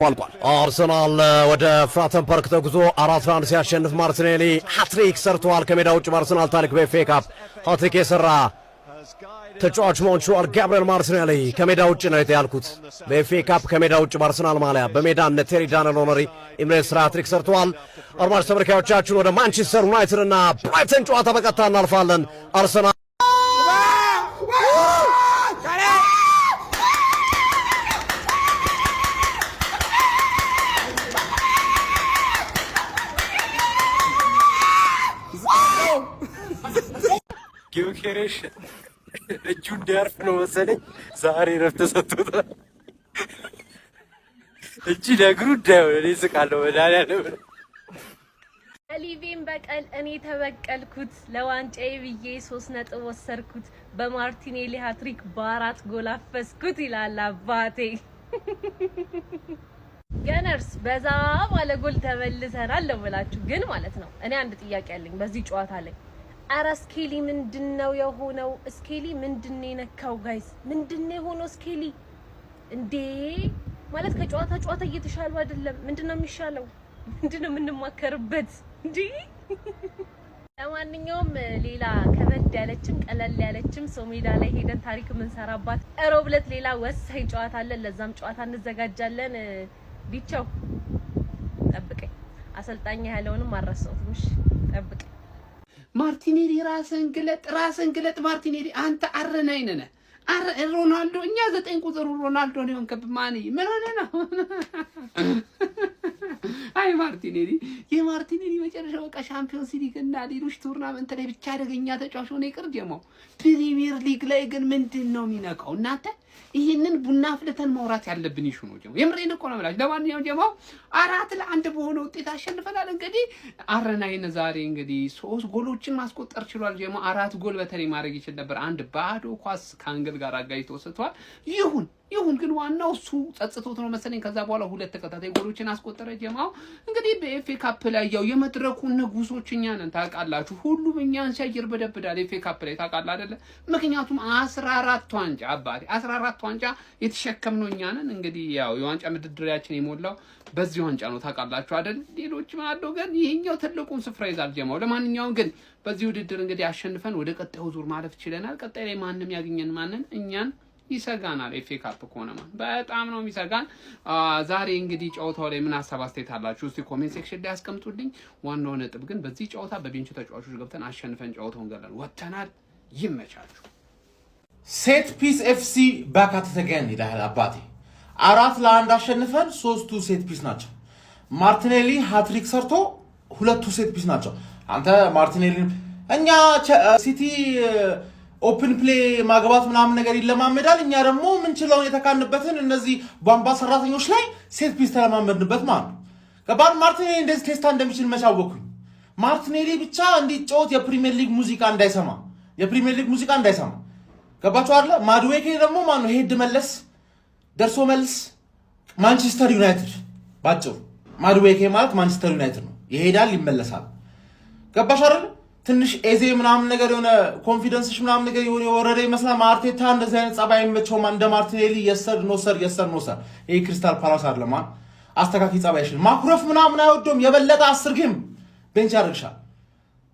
አልቋል። አርሰናል ወደ ፍራተን ፓርክ ተጉዞ 4-1 ሲያሸንፍ ማርቲኔሊ ሃትሪክ ሰርቷል። ከሜዳ ውጭ በአርሰናል ታሪክ በኤፍኤ ካፕ ሃትሪክ የሰራ ተጫዋች ሞንቹዋል ጋብሪኤል ማርቲኔሊ ከሜዳ ውጭ ነው ያልኩት። በኤፍኤ ካፕ ከሜዳ ውጭ በአርሰናል ማሊያ በሜዳ እነ ቴሪ ዳንኤል ኦነሪ ኢምሬትስ ሃትሪክ ሰርተዋል። አድማጭ ተመልካዮቻችን ወደ ማንቸስተር ዩናይትድ እና ብራይተን ጨዋታ በቀጥታ እናልፋለን። አርሰናል ጊዮኬሬሽ እጁ እንዲያርፍ ነው መሰለኝ ዛሬ ረፍት ተሰጥቶታል። እጅ ለእግሩ እንዳይሆን እኔ ስቃለሁ። መድኃኒዓለም ሊቪን በቀል እኔ ተበቀልኩት። ለዋንጫዬ ብዬ 3 ነጥብ ወሰርኩት። በማርቲኔሊ ሃትሪክ በ4 ጎል አፈስኩት ይላል አባቴ። ገነርስ በዛ ባለ ጎል ተመልሰናል ለምላችሁ ግን ማለት ነው። እኔ አንድ ጥያቄ አለኝ በዚህ ጨዋታ ላይ አረ ስኬሊ ምንድነው የሆነው? ስኬሊ ምንድነው የነካው? ጋይስ ምንድነው የሆነው? ስኬሊ እንዴ ማለት ከጨዋታ ጨዋታ እየተሻሉ አይደለም። ምንድነው የሚሻለው? ምንድነው የምንማከርበት እንዴ? ለማንኛውም ሌላ ከበድ ያለችም ቀለል ያለችም ሰው ሜዳ ላይ ሄደን ታሪክ የምንሰራባት ሮብ ዕለት ሌላ ወሳኝ ጨዋታ አለን። ለዛም ጨዋታ እንዘጋጃለን። ቢቻው ጠብቀኝ። አሰልጣኝ ያለውንም አረሳውም። እሺ ጠብቀኝ። ማርቲኔሊ ራስን ግለጥ ማርቲኔሊ አንተ አረናይ ነህ። አረ ሮናልዶ እኛ 9 ቁጥሩ ሮናልዶ ነው እንከብ ማን ምን ሆነ ነው? አይ ማርቲኔሊ የማርቲኔሊ መጨረሻ በቃ ሻምፒዮንስ ሊግ እና ሌሎች ቱርናመንት ላይ ብቻ አደገኛ ተጫዋች ሆነ ይቅር ጀማው። ፕሪሚየር ሊግ ላይ ግን ምንድነው የሚነካው? እናንተ ይሄንን ቡና አፍልተን ማውራት ያለብን ይሹ ነው ጀማው። የምሬን እኮ ነው የምላችሁ። ለማንኛውም ጀማው 4-1 በሆነ ውጤት አሸንፈናል። እንግዲህ አረናይን ዛሬ እንግዲህ 3 ጎሎችን ማስቆጠር ችሏል ጀማው። 4 ጎል በተለይ ማድረግ ይችል ነበር። አንድ ባዶ ኳስ ከአንግል ጋር አጋይቶ ወስቷል። ይሁን ግን ዋናው እሱ ጸጽቶት ነው መሰለኝ። ከዛ በኋላ 2 ተከታታይ ጎሎችን አስቆጠረ ጀማው። እንግዲህ በኤፍኤ ካፕ ላይ ያው የመድረኩ ንጉሶች እኛ ነን ታውቃላችሁ። ሁሉም እኛን ሲያየር በደብዳል ኤፍኤ ካፕ ላይ ታውቃላ አይደለ? ምክንያቱም 14 ዋንጫ አባቴ 14 ዋንጫ የተሸከምነው እኛ ነን። እንግዲህ ያው የዋንጫ ምድድሪያችን የሞላው በዚህ ዋንጫ ነው ታውቃላችሁ አይደል? ሌሎች ማለት ግን ይሄኛው ትልቁን ስፍራ ይዛል ጀማው። ለማንኛውም ግን በዚህ ውድድር እንግዲህ አሸንፈን ወደ ቀጣዩ ዙር ማለፍ ችለናል። ቀጣይ ላይ ማንንም ያገኘን ማንን እኛን ይሰጋናል። ኤፍኤ ካፕ ከሆነ ማለት በጣም ነው የሚሰጋን። ዛሬ እንግዲህ ጨዋታው ላይ ምን ሀሳብ አስተያየት አላችሁ? እስቲ ኮሜንት ሴክሽን ላይ አስቀምጡልኝ። ዋናው ነጥብ ግን በዚህ ጨዋታ በቤንች ተጫዋቾች ገብተን አሸንፈን ጨዋታውን ገለን ወጥተናል። ይመቻችሁ። ሴት ፒስ ኤፍሲ ባካት ተገን ይላል አባቴ። 4-1 አሸንፈን 3ቱ ሴት ፒስ ናቸው። ማርቲኔሊ ሃትሪክ ሰርቶ 2ቱ ሴት ፒስ ናቸው። አንተ ማርቲኔሊ እኛ ሲቲ ኦፕን ፕሌይ ማግባት ምናምን ነገር ይለማመዳል። እኛ ደግሞ ምንችለውን የተካንበትን እነዚህ ቧንቧ ሰራተኞች ላይ ሴት ፒስ ተለማመድንበት ማለት ነው። ገባን? ማርቲኔሊ እንደዚህ ቴስታ እንደሚችል መቻወኩኝ። ማርቲኔሊ ብቻ እንዲጫወት የፕሪሚየር ሊግ ሙዚቃ እንዳይሰማ ገባችሁ አይደለ? ማድዌኬ ደግሞ ማን ነው? ሄድ መለስ ደርሶ መልስ ማንቸስተር ዩናይትድ ባጭሩ። ማድዌኬ ማለት ማንቸስተር ዩናይትድ ነው። ይሄዳል ይመለሳል። ገባሽ አይደለ? ትንሽ ኤዜ ምናምን ነገር የሆነ ኮንፊደንስሽ ምናምን ነገር የሆነ ወረደ ይመስላል። አርቴታ እንደዚህ አይነት ጸባይ አይመቸውም። እንደ ማርቲኔሊ የሰር ኖ ሰር ይሄ ክሪስታል ፓላስ አይደለም። አስተካኪ ጸባይሽ ማኩረፍ ምናምን አይወደውም። የበለጠ 10 ጌም ቤንች ያደርግሻል።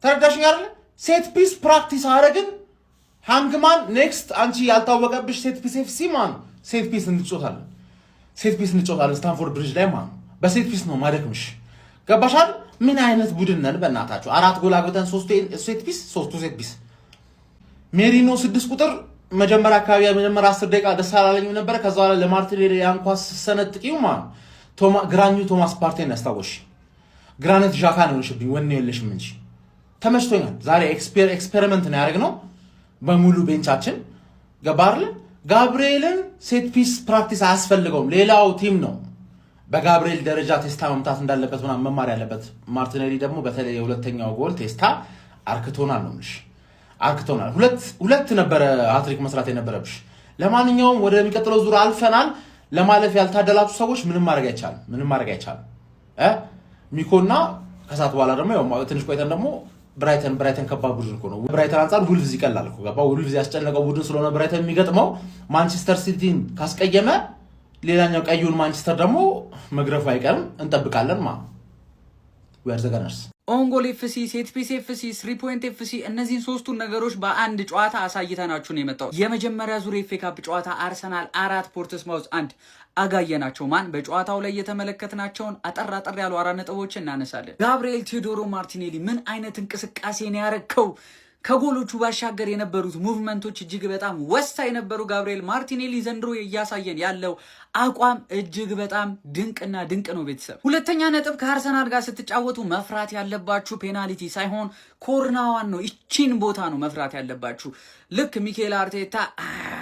ተረዳሽኝ አይደል? ሴት ፒስ ፕራክቲስ አረግን ሃንግማን ኔክስት አንቺ ያልታወቀብሽ ሴት ፒስ ኤፍሲ ማን ሴት ፒስ እንጫወታለን ስታንፎርድ ብሪጅ ላይ ማን በሴት ፒስ ነው ማደክምሽ። ገባሻል? ምን አይነት ቡድን ነን በእናታችሁ? 4 ጎል አግብተን 3 ሴት ፒስ። ሜሪኖ 6 ቁጥር መጀመሪያ አካባቢ የመጀመሪያ 10 ደቂቃ ደስ አላለኝም ነበር። ከዛ በኋላ ለማርቲኔሊ ያንኳስ ሰነጥቂው ማን ግራኙ ቶማስ ፓርቴን ያስታወሽ። ግራኒት ዣካ ነው ልሽብኝ ወኔ የለሽም እንጂ ተመችቶኛል። ዛሬ ኤክስፔሪመንት ነው ያደረግነው በሙሉ ቤንቻችን። ገባርል ጋብሪኤልን ሴት ፒስ ፕራክቲስ አያስፈልገውም። ሌላው ቲም ነው በጋብሪኤል ደረጃ ቴስታ መምታት እንዳለበት ምናምን መማር ያለበት። ማርቲኔሊ ደግሞ በተለይ የሁለተኛው ጎል ቴስታ አርክቶናል ነው ምንሽ አርክቶናል። ሁለት ነበረ ሃትሪክ መስራት የነበረብሽ። ለማንኛውም ወደ የሚቀጥለው ዙር አልፈናል። ለማለፍ ያልታደላችሁ ሰዎች ምንም ማድረግ አይቻልም። ሚኮና ከሳት በኋላ ደግሞ ያው ትንሽ ቆይተን ደግሞ ብራይተን ከባድ ቡድን እኮ ነው። ብራይተን አንፃር ውልቭዝ ይቀላል እኮ ገባ። ውልቭዝ ያስጨነቀው ቡድን ስለሆነ ብራይተን የሚገጥመው ማንቸስተር ሲቲን ካስቀየመ ሌላኛው ቀዩን ማንቸስተር ደግሞ መግረፉ አይቀርም እንጠብቃለን we are the gunners ኦንጎል ኤፍሲ ሴት ፒስ ኤፍሲ 3 ፖይንት ኤፍሲ እነዚህን ሶስቱን ነገሮች በአንድ ጨዋታ አሳይተናችሁ ነው የመጣው። የመጀመሪያ ዙር ኤፍኤ ካፕ ጨዋታ አርሰናል 4 ፖርትስማውዝ 1 አጋየናቸው። ማን በጨዋታው ላይ የተመለከትናቸውን አጠር ያሉ አራት ነጥቦችን እናነሳለን። ጋብሪኤል ቴዎዶሮ ማርቲኔሊ ምን አይነት እንቅስቃሴ ነው ያረከው? ከጎሎቹ ባሻገር የነበሩት ሙቭመንቶች እጅግ በጣም ወሳኝ ነበሩ። ጋብሪኤል ማርቲኔሊ ዘንድሮ እያሳየን ያለው አቋም እጅግ በጣም ድንቅና ድንቅ ነው። ቤተሰብ ሁለተኛ ነጥብ ከአርሰናል ጋር ስትጫወቱ መፍራት ያለባችሁ ፔናልቲ ሳይሆን ኮርናዋን ነው። ይቺን ቦታ ነው መፍራት ያለባችሁ። ልክ ሚኬል አርቴታ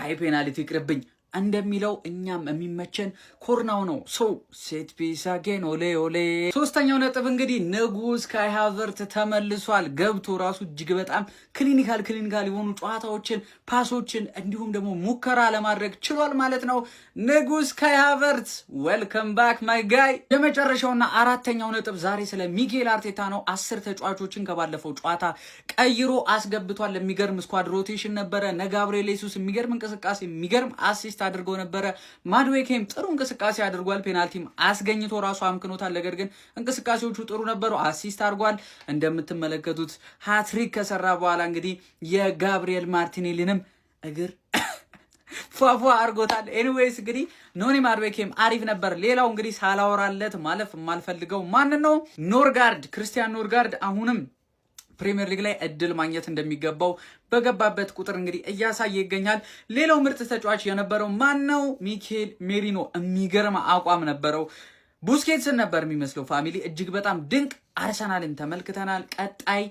አይ ፔናልቲ ይቅርብኝ እንደሚለው እኛም የሚመቸን ኮርናው ነው። ሶ ሴት ፒስ አጌን ኦሌ ኦሌ። ሶስተኛው ነጥብ እንግዲህ ንጉስ ካይ ሃቨርት ተመልሷል። ገብቶ ራሱ እጅግ በጣም ክሊኒካል የሆኑ ጨዋታዎችን፣ ፓሶችን እንዲሁም ደግሞ ሙከራ ለማድረግ ችሏል ማለት ነው። ንጉስ ካይ ሃቨርት ዌልከም ባክ ማይ ጋይ። የመጨረሻውና አራተኛው ነጥብ ዛሬ ስለ ሚኬል አርቴታ ነው። 10 ተጫዋቾችን ከባለፈው ጨዋታ ቀይሮ አስገብቷል። የሚገርም ስኳድ ሮቴሽን ነበረ። ነጋብሪኤል ሱስ የሚገርም እንቅስቃሴ የሚገርም አሲስት አድርገው ነበረ። ማድዌኬም ጥሩ እንቅስቃሴ አድርጓል። ፔናልቲም አስገኝቶ ራሱ አምክኖታል። ነገር ግን እንቅስቃሴዎቹ ጥሩ ነበሩ። አሲስት አድርጓል። እንደምትመለከቱት ሃትሪክ ከሰራ በኋላ እንግዲህ የጋብሪኤል ማርቲኔሊንም እግር ፏፏ አድርጎታል። ኤኒዌይስ እንግዲህ ኖኒ ማድዌኬም አሪፍ ነበር። ሌላው እንግዲህ ሳላወራለት ማለፍ የማልፈልገው ማን ነው? ኖርጋርድ ክርስቲያን ኖርጋርድ አሁንም ፕሪሚየር ሊግ ላይ እድል ማግኘት እንደሚገባው በገባበት ቁጥር እንግዲህ እያሳየ ይገኛል። ሌላው ምርጥ ተጫዋች የነበረው ማን ነው? ሚኬል ሜሪኖ የሚገርም አቋም ነበረው። ቡስኬትስን ነበር የሚመስለው። ፋሚሊ እጅግ በጣም ድንቅ አርሰናልን ተመልክተናል። ቀጣይ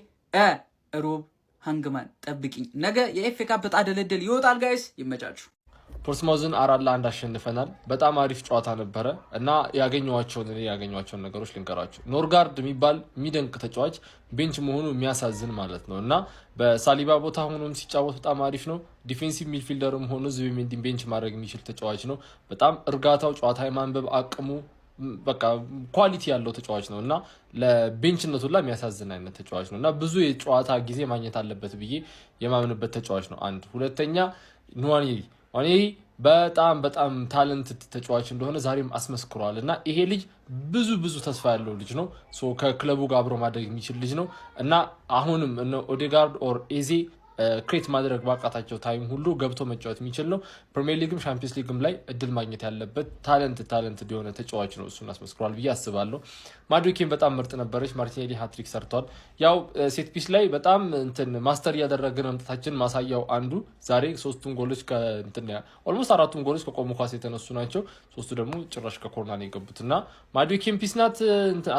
ሮብ ሃንግማን ጠብቂኝ። ነገ የኤፍኤ ካፕ ዕጣ ድልድል ይወጣል። ጋይስ ይመቻችሁ። ፖርትስማውዝን 4-1 አሸንፈናል። በጣም አሪፍ ጨዋታ ነበረ እና ያገኘዋቸውን ነገሮች ልንቀራችሁ። ኖርጋርድ የሚባል የሚደንቅ ተጫዋች ቤንች መሆኑ የሚያሳዝን ማለት ነው እና በሳሊባ ቦታ ሆኖም ሲጫወት በጣም አሪፍ ነው። ዲፌንሲቭ ሚድፊልደርም ሆኖ ዙቢሜንዲን ቤንች ማድረግ የሚችል ተጫዋች ነው። በጣም እርጋታው፣ ጨዋታ የማንበብ አቅሙ በቃ ኳሊቲ ያለው ተጫዋች ነው እና ለቤንችነቱ ላይ የሚያሳዝን አይነት ተጫዋች ነው እና ብዙ የጨዋታ ጊዜ ማግኘት አለበት ብዬ የማምንበት ተጫዋች ነው። አንድ ሁለተኛ ዋኔሪ በጣም ታለንት ተጫዋች እንደሆነ ዛሬም አስመስክሯል እና ይሄ ልጅ ብዙ ተስፋ ያለው ልጅ ነው። ከክለቡ ጋር አብሮ ማድረግ የሚችል ልጅ ነው እና አሁንም ኦዴጋርድ ኦር ኤዜ ክሬት ማድረግ ባቃታቸው ታይም ሁሉ ገብቶ መጫወት የሚችል ነው። ፕሪሚየር ሊግም ሻምፒዮንስ ሊግም ላይ እድል ማግኘት ያለበት ታለንት የሆነ ተጫዋች ነው። እሱን አስመስክሯል ብዬ አስባለሁ። ማድዌኬም በጣም ምርጥ ነበረች። ማርቲኔሊ ሃትሪክ ሰርቷል። ያው ሴት ፒስ ላይ በጣም ማስተር እያደረግን መምጣታችን ማሳያው አንዱ ዛሬ 3ቱን ጎሎች ኦልሞስት 4ቱም ጎሎች ከቆሙ ኳስ የተነሱ ናቸው። 3ቱ ደግሞ ጭራሽ ከኮርና ነው የገቡት እና ማድዌኬም ፒስ ናት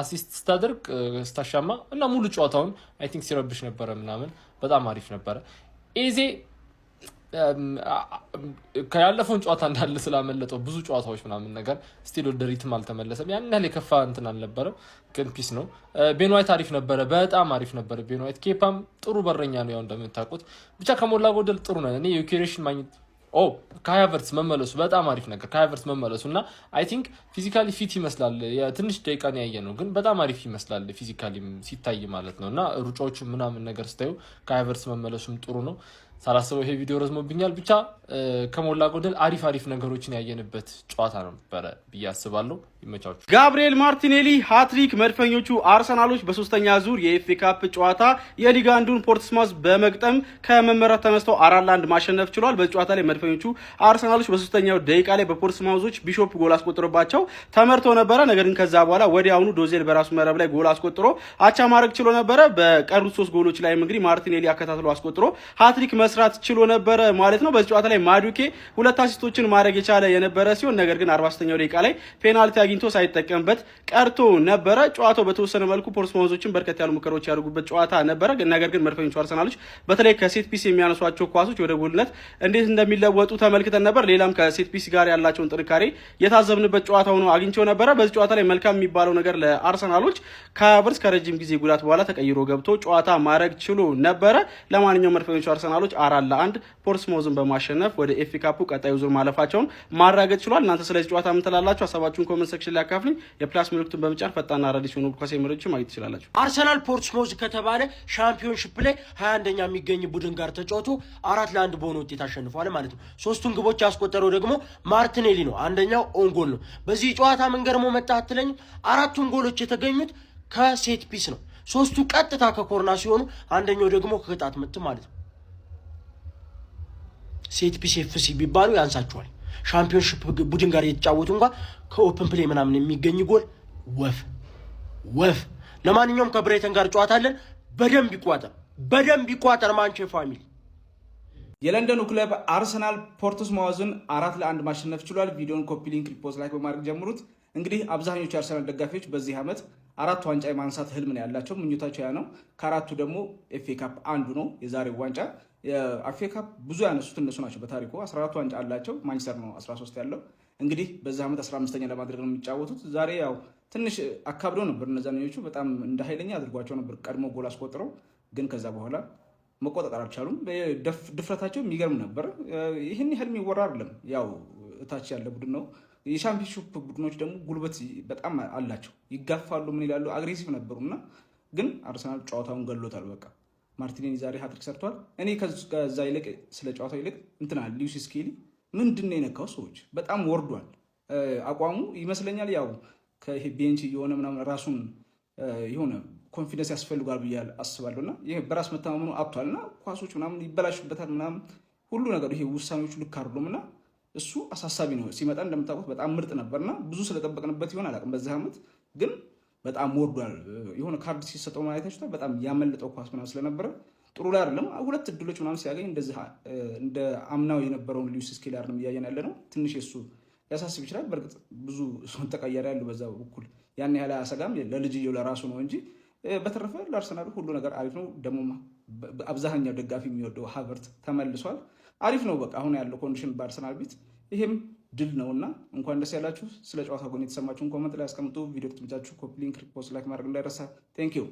አሲስት ስታደርግ ስታሻማ እና ሙሉ ጨዋታውን አይ ቲንክ ሲረብሽ ነበረ ምናምን በጣም አሪፍ ነበረ። ኤዜ ከያለፈውን ጨዋታ እንዳለ ስላመለጠው ብዙ ጨዋታዎች ምናምን ነገር ስቲል ወደ ሪትም አልተመለሰም። ያን ያህል የከፋ አልነበረም፣ ግን ፒስ ነው። ቤን ዋይት አሪፍ ነበረ፣ በጣም አሪፍ ነበረ ቤን ዋይት። ኬፓም ጥሩ በረኛ ነው፣ ያው እንደምታውቁት። ብቻ ከሞላ ጎደል ጥሩ ነው። እኔ የዩኬሬሽን ማግኘት ካይ ሃቨርትስ መመለሱ በጣም አሪፍ ነገር። ካይ ሃቨርትስ መመለሱ እና አይ ቲንክ ፊዚካሊ ፊት ይመስላል። ትንሽ ደቂቃን ያየ ነው፣ ግን በጣም አሪፍ ይመስላል ፊዚካሊ ሲታይ ማለት ነው እና ሩጫዎቹ ምናምን ነገር ስታዩ ካይ ሃቨርትስ መመለሱም ጥሩ ነው። ሳላስበው ይሄ ቪዲዮ ረዝሞብኛል። ብቻ ከሞላ ጎደል አሪፍ ነገሮችን ያየንበት ጨዋታ ነበረ ብዬ አስባለሁ። ይመቻችሁ። ጋብሪኤል ማርቲኔሊ ሃትሪክ። መድፈኞቹ አርሰናሎች በሶስተኛ ዙር የኤፍኤ ካፕ ጨዋታ የሊግ አንዱን ፖርትስማውዝ በመግጠም ከመመራት ተነስተው 4-1 ማሸነፍ ችሏል። በዚህ ጨዋታ ላይ መድፈኞቹ አርሰናሎች በሶስተኛው ደቂቃ ላይ በፖርትስማውዞች ቢሾፕ ጎል አስቆጥሮባቸው ተመርተው ነበረ። ነገር ግን ከዛ በኋላ ወዲያውኑ ዶዜል በራሱ መረብ ላይ ጎል አስቆጥሮ አቻ ማድረግ ችሎ ነበረ። በቀሩት 3 ጎሎች ላይ እንግዲህ ማርቲኔሊ አከታትሎ አስቆጥሮ ሃትሪክ መስራት ችሎ ነበረ ማለት ነው። በዚህ ጨዋታ ላይ ማዱኬ 2 አሲስቶችን ማድረግ የቻለ የነበረ ሲሆን ነገር ግን 46ኛው ደቂቃ ላይ ፔናልቲ አግኝቶ ሳይጠቀምበት ቀርቶ ነበረ። ጨዋታው በተወሰነ መልኩ ፖርትስማውዞችን በርከት ያሉ ሙከራዎች ያደርጉበት ጨዋታ ነበረ። ነገር ግን መድፈኞቹ አርሰናሎች በተለይ ከሴት ፒስ የሚያነሷቸው ኳሶች ወደ ጎልነት እንዴት እንደሚለወጡ ተመልክተን ነበር። ሌላም ከሴት ፒስ ጋር ያላቸውን ጥንካሬ የታዘብንበት ጨዋታ ሆኖ አግኝቸው ነበረ። በዚህ ጨዋታ ላይ መልካም የሚባለው ነገር ለአርሰናሎች ከብርስ ከረጅም ጊዜ ጉዳት በኋላ ተቀይሮ ገብቶ ጨዋታ ማድረግ ችሎ ነበረ። ለማንኛውም መድፈኞቹ አርሰናሎች 4-1 ፖርትስማውዝን በማሸነፍ ወደ ኤፍኤ ካፑ ቀጣዩ ዙር ማለፋቸውን ማረጋገጥ ችሏል። እናንተ ስለዚህ ጨዋታ ምን ትላላችሁ? ሀሳባችሁን ኮሜንት ሴክሽን ላይ አካፍሉኝ። የፕላስ ምልክቱን በመጫን ፈጣንና አዳዲስ የሆኑ ኳስ መረጃዎችን ማግኘት ትችላላችሁ። አርሰናል ፖርትስማውዝ ከተባለ ሻምፒዮንሺፕ ላይ 21ኛ የሚገኝ ቡድን ጋር ተጫውቶ 4-1 በሆነ ውጤት አሸንፏል ማለት ነው። ሶስቱን ግቦች ያስቆጠረው ደግሞ ማርቲኔሊ ነው። አንደኛው ኦን ጎል ነው። በዚህ ጨዋታ ምን ገርሞ መጣ አትለኝ? አራቱን ጎሎች የተገኙት ከሴት ፒስ ነው። ሶስቱ ቀጥታ ከኮርና ሲሆኑ አንደኛው ደግሞ ከቅጣት ምት ማለት ነው። ሴት ፒስ ኤፍሲ ቢባሉ ያንሳቸዋል። ሻምፒዮንሺፕ ቡድን ጋር የተጫወቱ እንኳን ከኦፕን ፕሌይ ምናምን የሚገኝ ጎል ወፍ። ለማንኛውም ከብሬተን ጋር ጨዋታ አለን። በደንብ ይቋጠር ማንቼ ፋሚሊ። የለንደኑ ክለብ አርሰናል ፖርትስማውዝን 4-1 ማሸነፍ ችሏል። ቪዲዮን ኮፒ ሊንክ ሪፖስት ላይክ በማድረግ ጀምሩት። እንግዲህ አብዛኞቹ የአርሰናል ደጋፊዎች በዚህ ዓመት 4 ዋንጫ የማንሳት ህልም ነው ያላቸው፣ ምኞታቸው ያ ነው። ከአራቱ ደግሞ ኤፍኤ ካፕ አንዱ ነው የዛሬው ዋንጫ። የኤፍኤ ካፕ ብዙ ያነሱት እነሱ ናቸው በታሪኩ 14 ዋንጫ አላቸው። ማንቸስተር ነው 13 ያለው። እንግዲህ በዚህ ዓመት 15ኛ ለማድረግ ነው የሚጫወቱት። ዛሬ ያው ትንሽ አካብደው ነበር እነዛኞቹ፣ በጣም እንደ ኃይለኛ አድርጓቸው ነበር ቀድሞ ጎል አስቆጥረው፣ ግን ከዛ በኋላ መቆጣጠር አልቻሉም። ድፍረታቸው የሚገርም ነበር። ይህን ያህል የሚወራ አይደለም። ያው እታች ያለ ቡድን ነው። የሻምፒዮንሺፕ ቡድኖች ደግሞ ጉልበት በጣም አላቸው፣ ይጋፋሉ፣ ምን ይላሉ፣ አግሬሲቭ ነበሩና ግን አርሰናል ጨዋታውን ገሎታል። በቃ ማርቲኔሊ ዛሬ ሃትሪክ ሰርቷል። እኔ ከዛ ይልቅ ስለ ጨዋታው ይልቅ ሉዊስ ስኬሊ ምንድን ነው የነካው? ሰዎች በጣም ወርዷል አቋሙ ይመስለኛል። ያው ከቤንች የሆነ ምናምን ራሱን የሆነ ኮንፊደንስ ያስፈልጓል ብዬ አስባለሁ። እና ይሄ በራስ መተማመኑ አጥቷል እና ኳሶች ምናምን ይበላሹበታል ምናምን ሁሉ ነገሩ ይሄ ውሳኔዎቹ ልክ አይደሉም እና እሱ አሳሳቢ ነው። ሲመጣ እንደምታውቁት በጣም ምርጥ ነበርና ብዙ ስለጠበቅንበት ይሆን አላውቅም። በዚህ ዓመት ግን በጣም ወርዷል። የሆነ ካርድ ሲሰጠው ማለታችሁ በጣም ያመለጠው ኳስ ምናምን ስለነበረ ጥሩ ላይ አይደለም። 2 እድሎች ምናምን ሲያገኝ እንደዚህ እንደ አምናው የነበረውን ሉዊስ ስኬሊ አይደለም እያየን ያለ ነው። ትንሽ እሱ ያሳስብ ይችላል። በእርግጥ ብዙ ሰውን ተቀያሪ ያሉ በዛ በኩል ያን ያህል አያሰጋም። ለልጅየው ለራሱ ነው እንጂ በተረፈ ለአርሰናል ሁሉ ነገር አሪፍ ነው። ደግሞ አብዛኛው ደጋፊ የሚወደው ሃቨርት ተመልሷል። አሪፍ ነው። በቃ አሁን ያለው ኮንዲሽን በአርሰናል ቤት ይሄም ድል ነውና እንኳን ደስ ያላችሁ። ስለ ጨዋታ ጎን የተሰማችሁን ኮመንት ላይ አስቀምጡ። ቪዲዮ ከተመቻችሁ ኮፒ ሊንክ ሪፖስት ላይክ ማድረግ እንዳይረሳ። ቴንክ ዩ